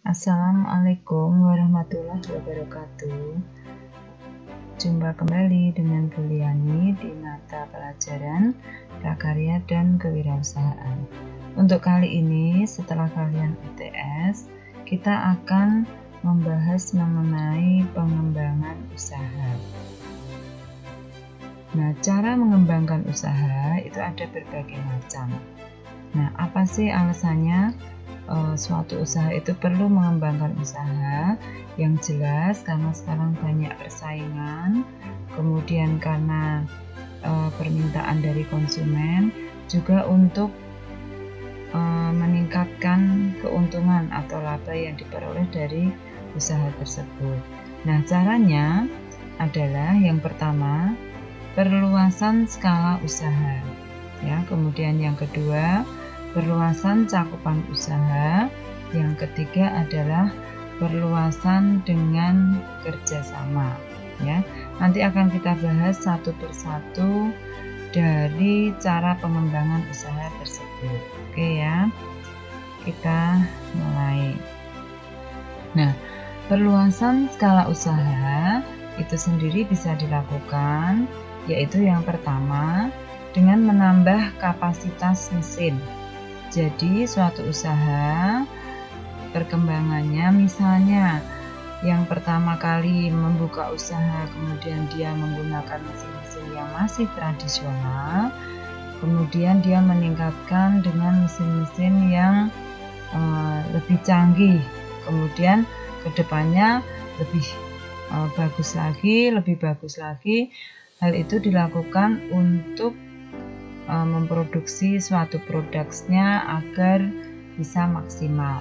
Assalamualaikum warahmatullahi wabarakatuh. Jumpa kembali dengan Bu Liani di mata pelajaran prakarya dan kewirausahaan. Untuk kali ini, setelah kalian UTS, kita akan membahas mengenai pengembangan usaha. Nah, cara mengembangkan usaha itu ada berbagai macam. Nah, apa sih alasannya suatu usaha itu perlu mengembangkan usaha? Yang jelas karena sekarang banyak persaingan, kemudian karena permintaan dari konsumen, juga untuk meningkatkan keuntungan atau laba yang diperoleh dari usaha tersebut. Nah, caranya adalah yang pertama, perluasan skala usaha. Ya, kemudian yang kedua, perluasan cakupan usaha. Yang ketiga adalah perluasan dengan kerjasama. Ya, nanti akan kita bahas satu persatu dari cara pengembangan usaha tersebut. Oke ya, kita mulai. Nah, perluasan skala usaha itu sendiri bisa dilakukan, yaitu yang pertama dengan menambah kapasitas mesin. Jadi suatu usaha perkembangannya misalnya yang pertama kali membuka usaha, kemudian dia menggunakan mesin-mesin yang masih tradisional, kemudian dia meningkatkan dengan mesin-mesin yang lebih canggih, kemudian kedepannya lebih bagus lagi. Hal itu dilakukan untuk memproduksi suatu produknya agar bisa maksimal.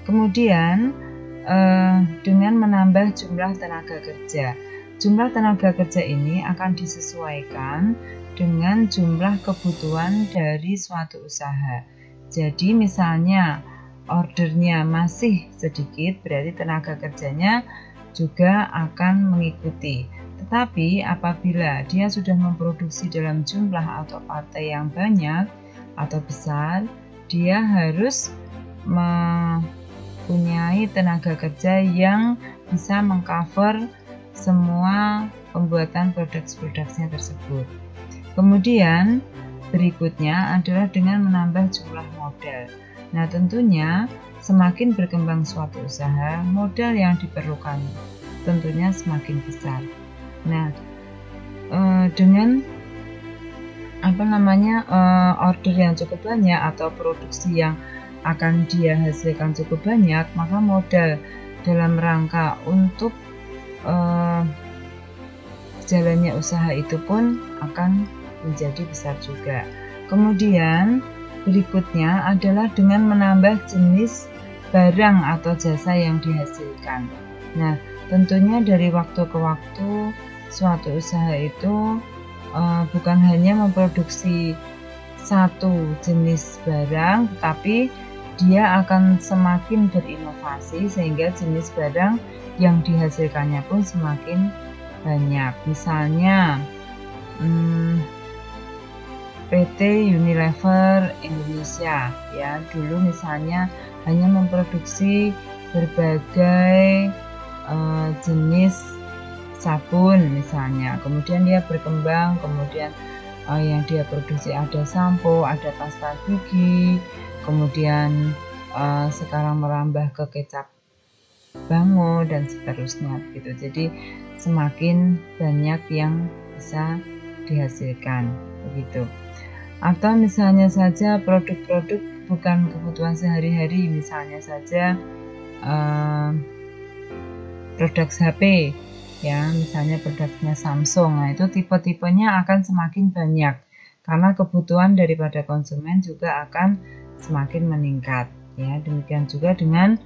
Kemudian dengan menambah jumlah tenaga kerja. Jumlah tenaga kerja ini akan disesuaikan dengan jumlah kebutuhan dari suatu usaha. Jadi misalnya ordernya masih sedikit, berarti tenaga kerjanya juga akan mengikuti. Tetapi apabila dia sudah memproduksi dalam jumlah atau partai yang banyak atau besar, dia harus mempunyai tenaga kerja yang bisa mengcover semua pembuatan produk-produknya tersebut. Kemudian berikutnya adalah dengan menambah jumlah modal. Nah, tentunya semakin berkembang suatu usaha, modal yang diperlukan tentunya semakin besar. Nah, dengan order yang cukup banyak atau produksi yang akan dia hasilkan cukup banyak, maka modal dalam rangka untuk jalannya usaha itu pun akan menjadi besar juga. Kemudian berikutnya adalah dengan menambah jenis barang atau jasa yang dihasilkan. Nah, tentunya dari waktu ke waktu suatu usaha itu bukan hanya memproduksi satu jenis barang, tetapi dia akan semakin berinovasi sehingga jenis barang yang dihasilkannya pun semakin banyak. Misalnya PT Unilever Indonesia ya, dulu misalnya hanya memproduksi berbagai jenis sabun misalnya, kemudian dia berkembang, kemudian yang dia produksi ada sampo, ada pasta gigi, kemudian sekarang merambah ke kecap bango dan seterusnya begitu. Jadi semakin banyak yang bisa dihasilkan begitu. Atau misalnya saja produk-produk bukan kebutuhan sehari-hari, misalnya saja produk HP ya, misalnya produknya Samsung. Nah, itu tipe-tipenya akan semakin banyak karena kebutuhan daripada konsumen juga akan semakin meningkat ya. Demikian juga dengan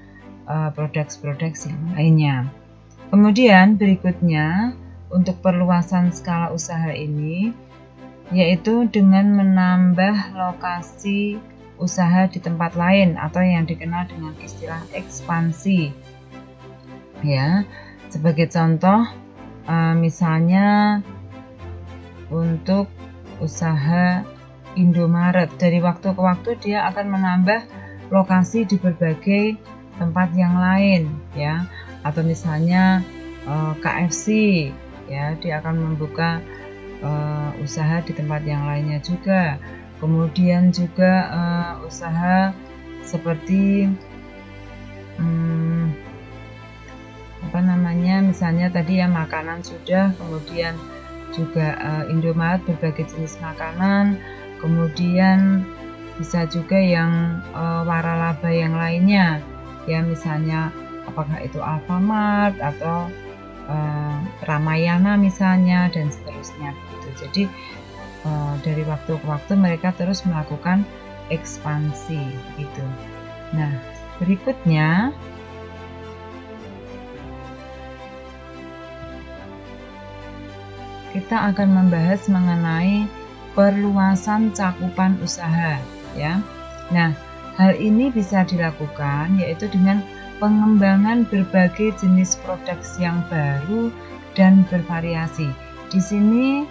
produk-produk yang lainnya. Kemudian berikutnya untuk perluasan skala usaha ini yaitu dengan menambah lokasi usaha di tempat lain atau yang dikenal dengan istilah ekspansi. Ya, sebagai contoh misalnya untuk usaha Indomaret, dari waktu ke waktu dia akan menambah lokasi di berbagai tempat yang lain ya, atau misalnya KFC ya, dia akan membuka usaha di tempat yang lainnya juga. Kemudian juga usaha seperti misalnya tadi ya makanan sudah, kemudian juga Indomaret berbagai jenis makanan, kemudian bisa juga yang waralaba yang lainnya ya, misalnya apakah itu Alfamart atau Ramayana misalnya, dan seterusnya gitu. Jadi dari waktu ke waktu mereka terus melakukan ekspansi gitu. Nah, berikutnya kita akan membahas mengenai perluasan cakupan usaha ya. Nah, hal ini bisa dilakukan yaitu dengan pengembangan berbagai jenis produk yang baru dan bervariasi. Di sini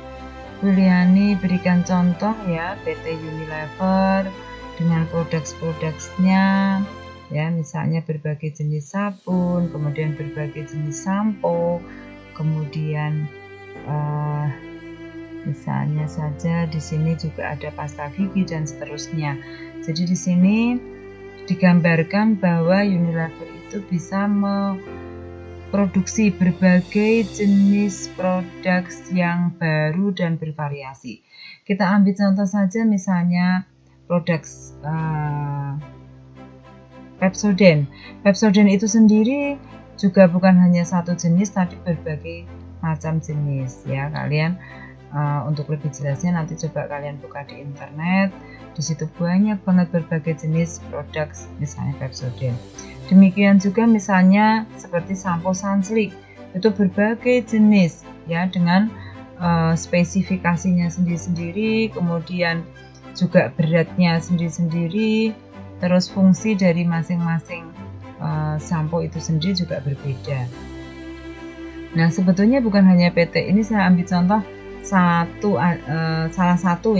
Bu Liani berikan contoh ya, PT Unilever dengan produk-produknya ya, misalnya berbagai jenis sabun, kemudian berbagai jenis sampo, kemudian misalnya saja di sini juga ada pasta gigi dan seterusnya. Jadi di sini digambarkan bahwa Unilever itu bisa memproduksi berbagai jenis produk yang baru dan bervariasi. Kita ambil contoh saja misalnya produk Pepsodent. Pepsodent itu sendiri juga bukan hanya satu jenis tapi berbagai macam jenis ya. Kalian untuk lebih jelasnya nanti coba kalian buka di internet. Di situ banyak banget berbagai jenis produk misalnya Pepsodent. Demikian juga misalnya seperti sampo Sunsilk, itu berbagai jenis ya, dengan spesifikasinya sendiri-sendiri, kemudian juga beratnya sendiri-sendiri, terus fungsi dari masing-masing sampo itu sendiri juga berbeda. Nah, sebetulnya bukan hanya PT ini, saya ambil contoh salah satu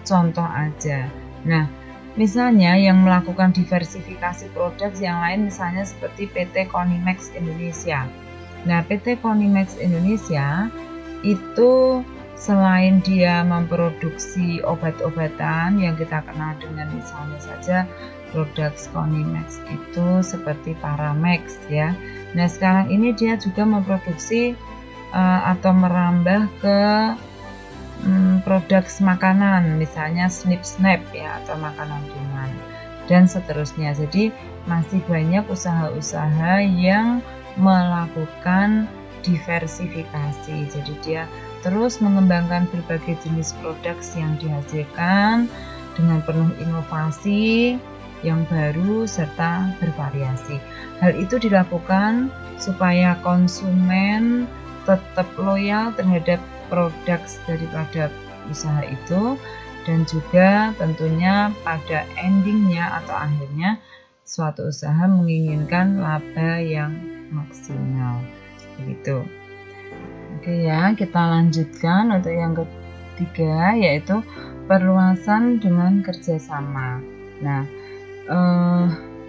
contoh aja. Nah, misalnya yang melakukan diversifikasi produk yang lain misalnya seperti PT Konimex Indonesia. Nah, PT Konimex Indonesia itu selain dia memproduksi obat-obatan yang kita kenal dengan misalnya saja produk Konimex itu seperti Paramex ya. Nah, sekarang ini dia juga memproduksi atau merambah ke produk makanan, misalnya Snip-Snap ya, atau makanan ringan dan seterusnya. Jadi masih banyak usaha-usaha yang melakukan diversifikasi. Jadi dia terus mengembangkan berbagai jenis produk yang dihasilkan dengan penuh inovasi yang baru serta bervariasi. Hal itu dilakukan supaya konsumen tetap loyal terhadap produk daripada usaha itu, dan juga tentunya pada endingnya atau akhirnya suatu usaha menginginkan laba yang maksimal begitu. Oke ya, kita lanjutkan untuk yang ketiga yaitu perluasan dengan kerjasama. Nah,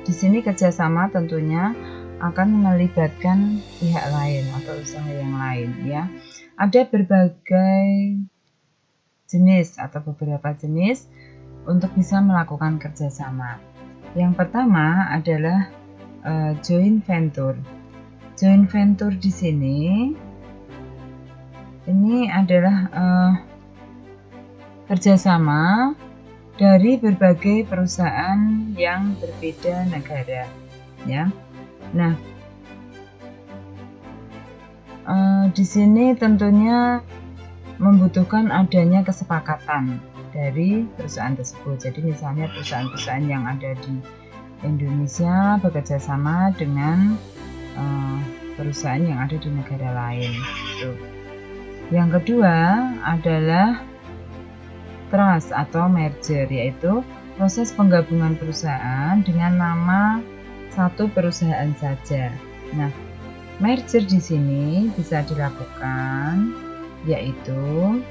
di sini kerjasama tentunya akan melibatkan pihak lain atau usaha yang lain ya. Ada berbagai jenis atau beberapa jenis untuk bisa melakukan kerjasama. Yang pertama adalah joint venture. Joint venture di sini ini adalah kerjasama dari berbagai perusahaan yang berbeda negara ya. Nah, di sini tentunya membutuhkan adanya kesepakatan dari perusahaan tersebut. Jadi misalnya perusahaan-perusahaan yang ada di Indonesia bekerja sama dengan perusahaan yang ada di negara lain. Gitu. Yang kedua adalah trust atau merger, yaitu proses penggabungan perusahaan dengan nama satu perusahaan saja. Nah, merger di sini bisa dilakukan yaitu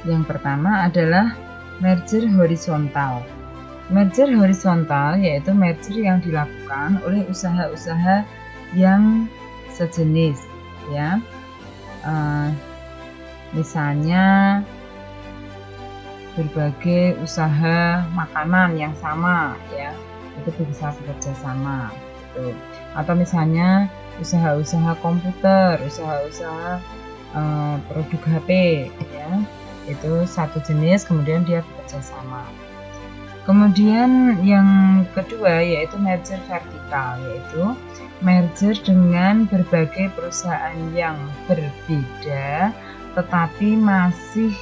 yang pertama adalah merger horizontal. Merger horizontal yaitu merger yang dilakukan oleh usaha-usaha yang sejenis, ya. Misalnya berbagai usaha makanan yang sama, ya, itu bisa bekerja sama, gitu. Atau misalnya usaha-usaha komputer, usaha-usaha produk HP, ya, itu satu jenis, kemudian dia bekerja sama. Kemudian yang kedua yaitu merger vertikal, yaitu merger dengan berbagai perusahaan yang berbeda tetapi masih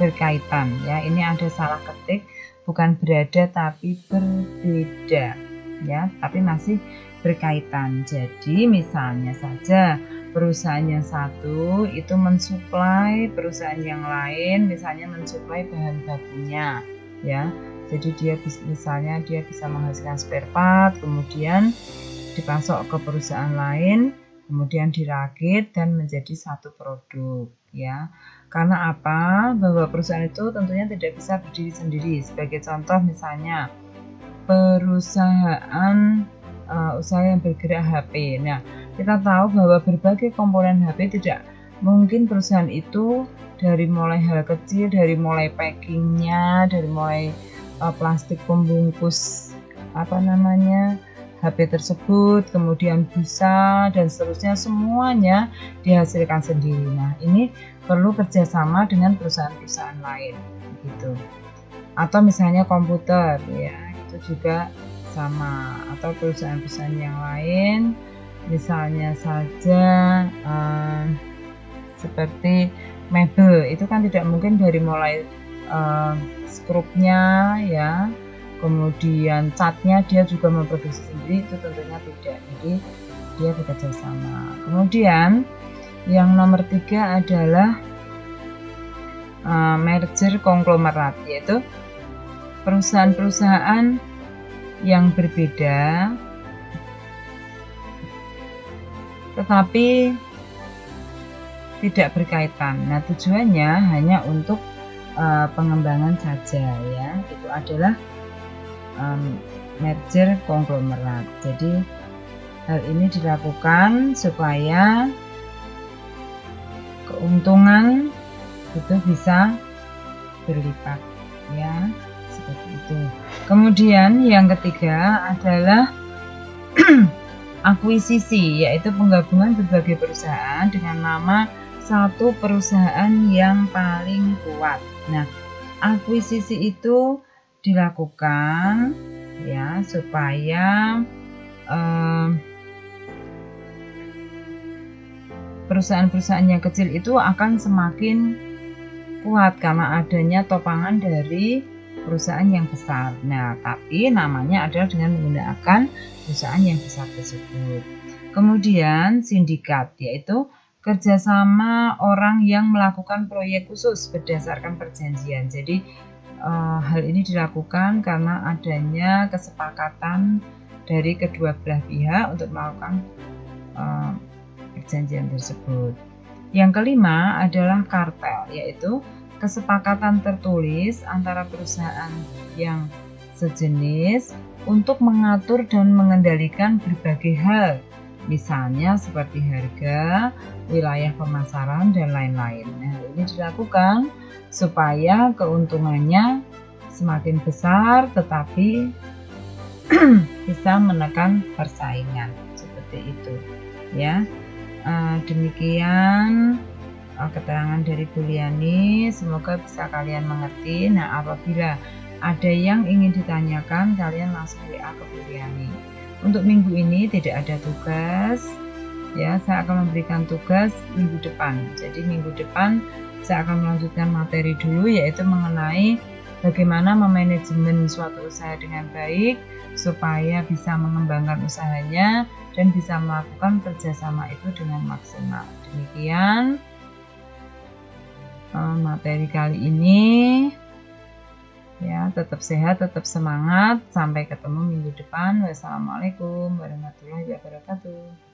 berkaitan, ya. Ini ada salah ketik, bukan berada tapi berbeda, ya, tapi masih berkaitan. Jadi misalnya saja perusahaan yang satu itu mensuplai perusahaan yang lain, misalnya mensuplai bahan bakunya, ya. Jadi misalnya dia bisa menghasilkan spare part, kemudian dipasok ke perusahaan lain, kemudian dirakit dan menjadi satu produk, ya. Karena apa? Bahwa perusahaan itu tentunya tidak bisa berdiri sendiri. Sebagai contoh misalnya perusahaan usaha yang bergerak HP. Nah, kita tahu bahwa berbagai komponen HP tidak mungkin perusahaan itu dari mulai hal kecil, dari mulai packingnya, dari mulai plastik pembungkus HP tersebut, kemudian busa dan seterusnya, semuanya dihasilkan sendiri. Nah, ini perlu kerjasama dengan perusahaan-perusahaan lain, gitu. Atau misalnya komputer, ya, itu juga sama. Atau perusahaan-perusahaan yang lain, misalnya saja seperti mebel, itu kan tidak mungkin dari mulai skrupnya, ya, kemudian catnya dia juga memproduksi sendiri, itu tentunya tidak. Jadi dia bekerja sama. Kemudian yang nomor 3 adalah merger konglomerat, yaitu perusahaan-perusahaan yang berbeda tetapi tidak berkaitan. Nah, tujuannya hanya untuk pengembangan saja, ya. Itu adalah merger konglomerat. Jadi hal ini dilakukan supaya keuntungan itu bisa berlipat, ya, seperti itu. Kemudian yang ketiga adalah akuisisi, yaitu penggabungan berbagai perusahaan dengan nama satu perusahaan yang paling kuat. Nah, akuisisi itu dilakukan, ya, supaya perusahaan-perusahaan yang kecil itu akan semakin kuat karena adanya topangan dari perusahaan yang besar. Nah, tapi namanya adalah dengan menggunakan perusahaan yang besar tersebut. Kemudian sindikat, yaitu kerjasama orang yang melakukan proyek khusus berdasarkan perjanjian. Jadi hal ini dilakukan karena adanya kesepakatan dari kedua belah pihak untuk melakukan perjanjian tersebut. Yang kelima adalah kartel, yaitu kesepakatan tertulis antara perusahaan yang sejenis untuk mengatur dan mengendalikan berbagai hal, misalnya seperti harga, wilayah pemasaran, dan lain-lain. Nah, ini dilakukan supaya keuntungannya semakin besar tetapi bisa menekan persaingan, seperti itu, ya. Demikian keterangan dari Bu Liani, semoga bisa kalian mengerti. Nah, apabila ada yang ingin ditanyakan, kalian langsung WA ke Bu Liani. Untuk minggu ini tidak ada tugas, ya. Saya akan memberikan tugas minggu depan. Jadi minggu depan saya akan melanjutkan materi dulu, yaitu mengenai bagaimana memanajemen suatu usaha dengan baik supaya bisa mengembangkan usahanya dan bisa melakukan kerjasama itu dengan maksimal. Demikian materi kali ini, ya. Tetap sehat, tetap semangat, sampai ketemu minggu depan. Wassalamualaikum warahmatullahi wabarakatuh.